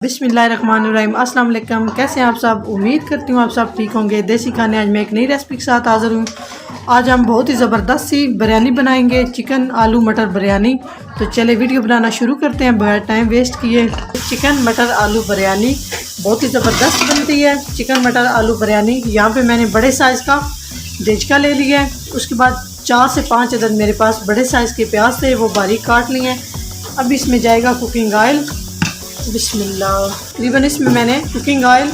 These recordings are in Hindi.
बिस्मिल्लाहिर्रहमानिर्रहीम। अस्सलाम वालेकुम। कैसे हैं आप सब? उम्मीद करती हूँ आप सब ठीक होंगे। देसी खाने आज मैं एक नई रेसिपी के साथ हाज़िर हूँ। आज हम बहुत ही ज़बरदस्त सी बिरयानी बनाएंगे, चिकन आलू मटर बिरयानी। तो चले वीडियो बनाना शुरू करते हैं बगैर टाइम वेस्ट किए। चिकन मटर आलू बिरयानी बहुत ही ज़बरदस्त बनती है। चिकन मटर आलू बिरयानी यहाँ पर मैंने बड़े साइज़ का देचका ले लिया है। उसके बाद 4 से 5 अदद मेरे पास बड़े साइज़ के प्याज थे, वो बारीक काट लिए हैं। अब इसमें जाएगा कुकिंग ऑयल। बिस्मिल्लाह। तकरीबन इसमें मैंने कुकिंग ऑयल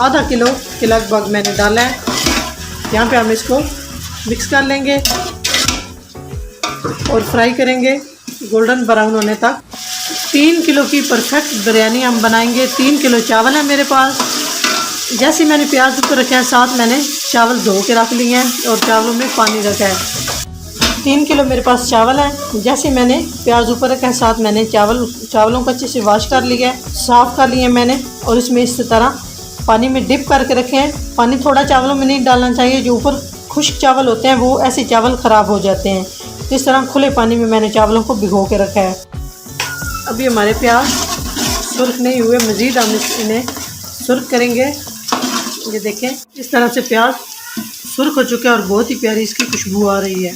आधा किलो के लगभग मैंने डाला है। यहाँ पे हम इसको मिक्स कर लेंगे और फ्राई करेंगे गोल्डन ब्राउन होने तक। 3 किलो की परफेक्ट बिरयानी हम बनाएंगे। 3 किलो चावल है मेरे पास। जैसे मैंने प्याज ऊपर रखा है, साथ मैंने चावल धो के रख लिए हैं और चावलों में पानी रखा है। 3 किलो मेरे पास चावल है। जैसे मैंने प्याज ऊपर रखा है, साथ मैंने चावलों को अच्छे से वॉश कर लिया है, साफ़ कर लिए मैंने। और इसमें इस तरह पानी में डिप करके रखे हैं। पानी थोड़ा चावलों में नहीं डालना चाहिए, जो ऊपर खुश्क चावल होते हैं वो ऐसे चावल ख़राब हो जाते हैं। तो इस तरह खुले पानी में मैंने चावलों को भिगो के रखा है। अभी हमारे प्याज सुर्ख नहीं हुए, मज़ीद हम इन्हें सुर्ख करेंगे। ये देखें, इस तरह से प्याज सुर्ख हो चुका है और बहुत ही प्यारी इसकी खुशबू आ रही है।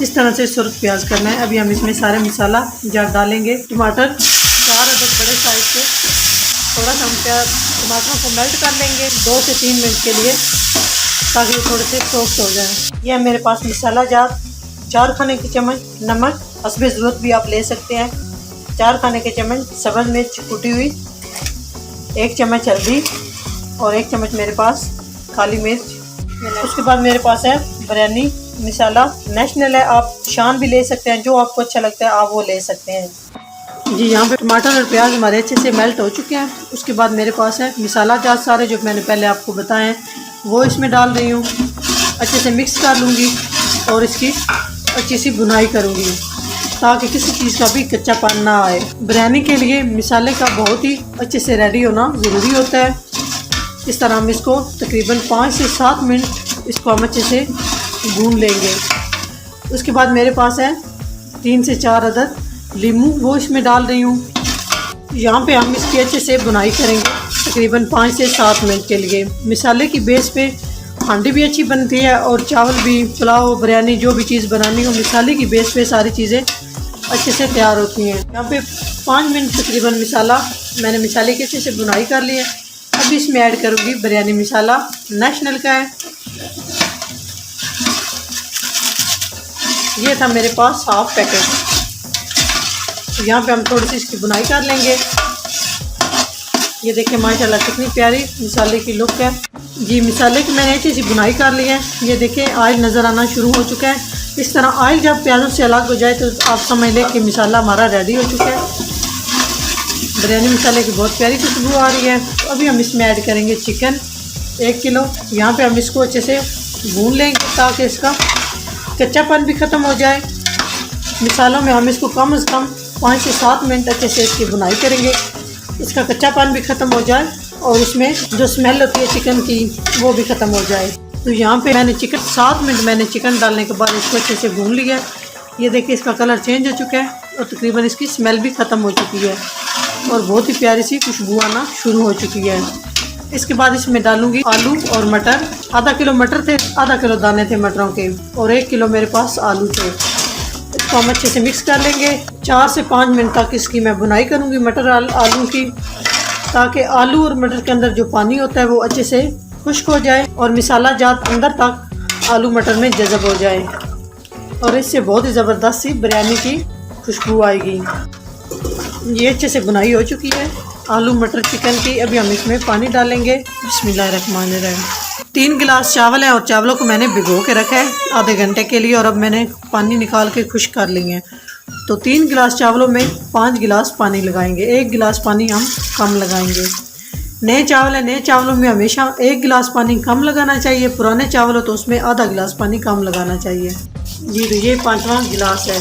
इस तरह से सुर्ख प्याज करना है। अभी हम इसमें सारे मसाला जार डालेंगे। टमाटर 4 अदद बड़े साइज के। थोड़ा सा हम टमाटरों को मेल्ट कर लेंगे 2 से 3 मिनट के लिए, ताकि ये थोड़े से सॉफ्ट हो जाएं। यह मेरे पास मसाला जार 4 खाने के चम्मच नमक, हस्बे ज़रूरत भी आप ले सकते हैं, 4 खाने के चम्मच सब्ज़ मिर्च कुटी हुई, 1 चम्मच हल्दी और 1 चम्मच मेरे पास काली मिर्च। उसके बाद मेरे पास है बिरयानी मसाला नेशनल है, आप शान भी ले सकते हैं, जो आपको अच्छा लगता है आप वो ले सकते हैं। जी, यहाँ पे टमाटर और प्याज हमारे अच्छे से मेल्ट हो चुके हैं। उसके बाद मेरे पास है मसाला जार सारे जो मैंने पहले आपको बताए हैं वो इसमें डाल रही हूँ। अच्छे से मिक्स कर लूँगी और इसकी अच्छी सी भुनाई करूँगी, ताकि किसी चीज़ का भी कच्चापन ना आए। बिरयानी के लिए मसाले का बहुत ही अच्छे से रेडी होना ज़रूरी होता है। इस तरह हम इसको तकरीबन 5 से 7 मिनट इसको हम अच्छे से भून लेंगे। उसके बाद मेरे पास है 3 से 4 अदद लीमू, वो इसमें डाल रही हूँ। यहाँ पे हम इसकी अच्छे से बुनाई करेंगे तकरीबन 5 से 7 मिनट के लिए। मसाले की बेस पे हांडी भी अच्छी बनती है और चावल भी, पुलाव, बिरयानी जो भी चीज़ बनानी हो, मसाले की बेस पे सारी चीज़ें अच्छे से तैयार होती हैं। यहाँ पे 5 मिनट तकरीबन मैंने मसाले की अच्छे से बुनाई कर ली है। अब इसमें ऐड करूँगी बिरयानी मसाला, नेशनल का है। ये था मेरे पास हाफ पैकेट। तो यहाँ पे हम थोड़ी सी इसकी बुनाई कर लेंगे। ये देखें माशाल्लाह कितनी प्यारी मसाले की लुक है। जी, मसाले की मैंने अच्छी सी बुनाई कर ली है। ये देखें ऑयल नज़र आना शुरू हो चुका है। इस तरह ऑयल जब प्याज़ों से अलग हो जाए तो आप समझ लें कि मसाला हमारा रेडी हो चुका है। बिरयानी मसाले की बहुत प्यारी खुशबू आ रही है। तो अभी हम इसमें ऐड करेंगे चिकन 1 किलो। यहाँ पे हम इसको अच्छे से भून लेंगे ताकि इसका कच्चापन भी ख़त्म हो जाए। मिसालों में हम इसको कम से कम 5 से 7 मिनट अच्छे से इसकी बुनाई करेंगे, इसका कच्चापन भी ख़त्म हो जाए और उसमें जो स्मेल होती है चिकन की वो भी ख़त्म हो जाए। तो यहाँ पे मैंने 7 मिनट मैंने चिकन डालने के बाद इसको अच्छे से भून लिया। ये देखिए इसका कलर चेंज हो चुका है और तकरीबन इसकी स्मेल भी ख़त्म हो चुकी है और बहुत ही प्यारी सी खुशबू आना शुरू हो चुकी है। इसके बाद इसमें डालूंगी आलू और मटर। आधा किलो मटर थे, आधा किलो दाने थे मटरों के और 1 किलो मेरे पास आलू थे। इसको हम अच्छे से मिक्स कर लेंगे। 4 से 5 मिनट तक इसकी मैं बुनाई करूंगी मटर आलू की, ताकि आलू और मटर के अंदर जो पानी होता है वो अच्छे से खुश्क हो जाए और मसाला जात अंदर तक आलू मटर में जज़ब हो जाए और इससे बहुत ही ज़बरदस्त सी बिरयानी की खुशबू आएगी। ये अच्छे से बुनाई हो चुकी है आलू मटर चिकन की। अभी हम इसमें पानी डालेंगे। बिस्मिल्लाहिर्रहमानिर्रहीम। 3 गिलास चावल है और चावलों को मैंने भिगो के रखा है आधे घंटे के लिए और अब मैंने पानी निकाल के खुश्क कर लिए हैं। तो 3 गिलास चावलों में 5 गिलास पानी लगाएंगे। 1 गिलास पानी हम कम लगाएंगे। नए चावल है, नए चावलों में हमेशा 1 गिलास पानी कम लगाना चाहिए। पुराने चावल हो तो उसमें आधा गिलास पानी कम लगाना चाहिए। जी, तो ये 5वां गिलास है।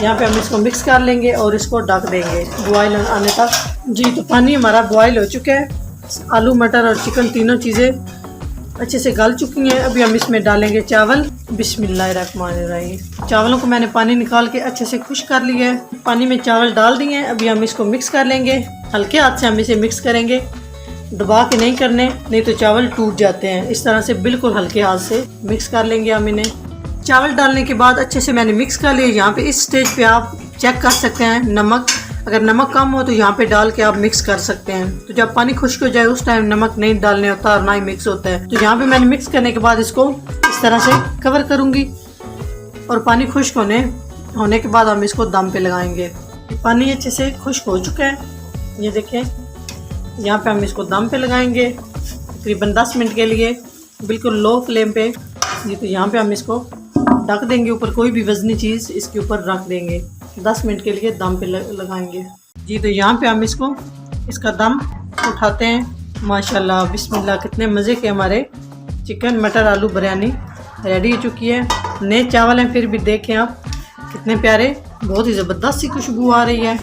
यहाँ पे हम इसको मिक्स कर लेंगे और इसको ढक देंगे बॉयल आने तक। जी, तो पानी हमारा बॉयल हो चुका है। आलू मटर और चिकन तीनों चीज़ें अच्छे से गल चुकी हैं। अभी हम इसमें डालेंगे चावल। बिस्मिल्लाहिर्रहमानिर्रहीम। चावलों को मैंने पानी निकाल के अच्छे से खुश कर लिया है। पानी में चावल डाल दिए हैं। अभी हम इसको मिक्स कर लेंगे। हल्के हाथ से हम इसे मिक्स करेंगे, दबा के नहीं करने, नहीं तो चावल टूट जाते हैं। इस तरह से बिल्कुल हल्के हाथ से मिक्स कर लेंगे हम इन्हें। चावल डालने के बाद अच्छे से मैंने मिक्स कर लिया। यहाँ पे इस स्टेज पे आप चेक कर सकते हैं नमक, अगर नमक कम हो तो यहाँ पे डाल के आप मिक्स कर सकते हैं। तो जब पानी खुश्क हो जाए उस टाइम नमक नहीं डालने होता और ना ही मिक्स होता है। तो यहाँ पे मैंने मिक्स करने के बाद इसको इस तरह से कवर करूँगी और पानी खुश्क होने के बाद हम इसको दम पे लगाएंगे। पानी अच्छे से खुश्क हो चुका है, ये देखें। यहाँ पे हम इसको दम पे लगाएंगे तकरीबन 10 मिनट के लिए, बिल्कुल लो फ्लेम पे। ये तो यहाँ पे हम इसको ढक देंगे, ऊपर कोई भी वजनी चीज़ इसके ऊपर रख देंगे। 10 मिनट के लिए दम पे लगाएंगे जी। तो यहाँ पे हम इसका दम उठाते हैं। माशाल्लाह बिस्मिल्लाह, कितने मज़े के हमारे चिकन मटर आलू बिरयानी रेडी हो चुकी है। नए चावल हैं फिर भी देखें आप कितने प्यारे, बहुत ही ज़बरदस्त सी खुशबू आ रही है।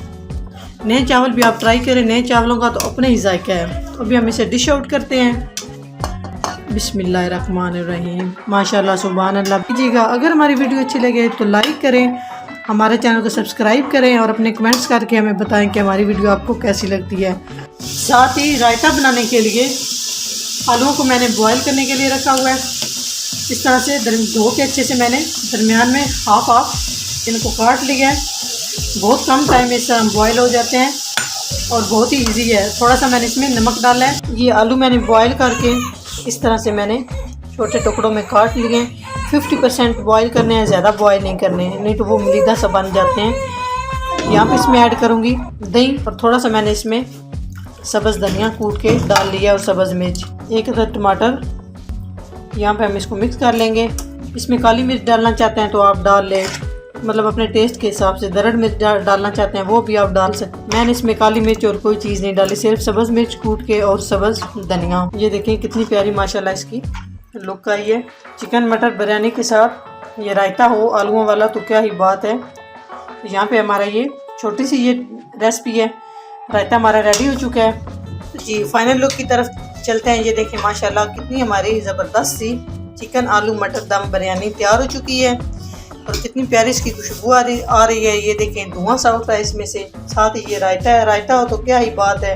नए चावल भी आप ट्राई करें, नए चावलों का तो अपने ही जायका है। तो अभी हम इसे डिश आउट करते हैं। बिस्मिल्लाहिर्रहमानिर्रहीम। माशाल्लाह सुभान अल्लाह। कीजिएगा, अगर हमारी वीडियो अच्छी लगे तो लाइक करें, हमारे चैनल को सब्सक्राइब करें और अपने कमेंट्स करके हमें बताएं कि हमारी वीडियो आपको कैसी लगती है। साथ ही रायता बनाने के लिए आलूओं को मैंने बॉयल करने के लिए रखा हुआ है। इस तरह से धो के अच्छे से मैंने दरमियान में हाफ इनको काट लिया है। बहुत कम टाइम में इस तरह बॉयल हो जाते हैं और बहुत ही इजी है। थोड़ा सा मैंने इसमें नमक डाला है। ये आलू मैंने बॉयल करके इस तरह से मैंने छोटे टुकड़ों में काट लिए। 50% बॉयल करने हैं, ज़्यादा बॉयल नहीं करने हैं, नहीं तो वो मलीदा सा बन जाते हैं। यहाँ पे इसमें ऐड करूँगी दही और थोड़ा सा मैंने इसमें सब्ज़ धनिया कूट के डाल लिया और सब्ज़ मिर्च, 1 अदद टमाटर। यहाँ पे हम इसको मिक्स कर लेंगे। इसमें काली मिर्च डालना चाहते हैं तो आप डाल लें, मतलब अपने टेस्ट के हिसाब से। दरड़ मिर्च डालना चाहते हैं वो भी आप डाल सकते। मैंने इसमें काली मिर्च और कोई चीज़ नहीं डाली, सिर्फ सब्ज़ मिर्च कूट के और सब्ज़ धनिया। ये देखें कितनी प्यारी माशाल्लाह इसकी लुक आई है। चिकन मटर बिरयानी के साथ ये रायता हो आलूओं वाला तो क्या ही बात है। तो यहाँ पे हमारा ये छोटी सी ये रेसिपी है, रायता हमारा रेडी हो चुका है जी। फाइनल लुक की तरफ चलते हैं। ये देखें माशाल्लाह कितनी हमारी ज़बरदस्त सी चिकन आलू मटर दम बिरयानी तैयार हो चुकी है और कितनी प्यारी इसकी खुशबू आ रही है। ये देखें धुआं सा उठ रहा है इसमें से। साथ ही ये रायता है, रायता हो तो क्या ही बात है।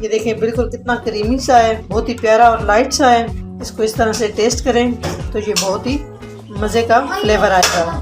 ये देखें बिल्कुल कितना क्रीमी सा है, बहुत ही प्यारा और लाइट सा है। इसको इस तरह से टेस्ट करें तो ये बहुत ही मज़े का फ्लेवर आएगा।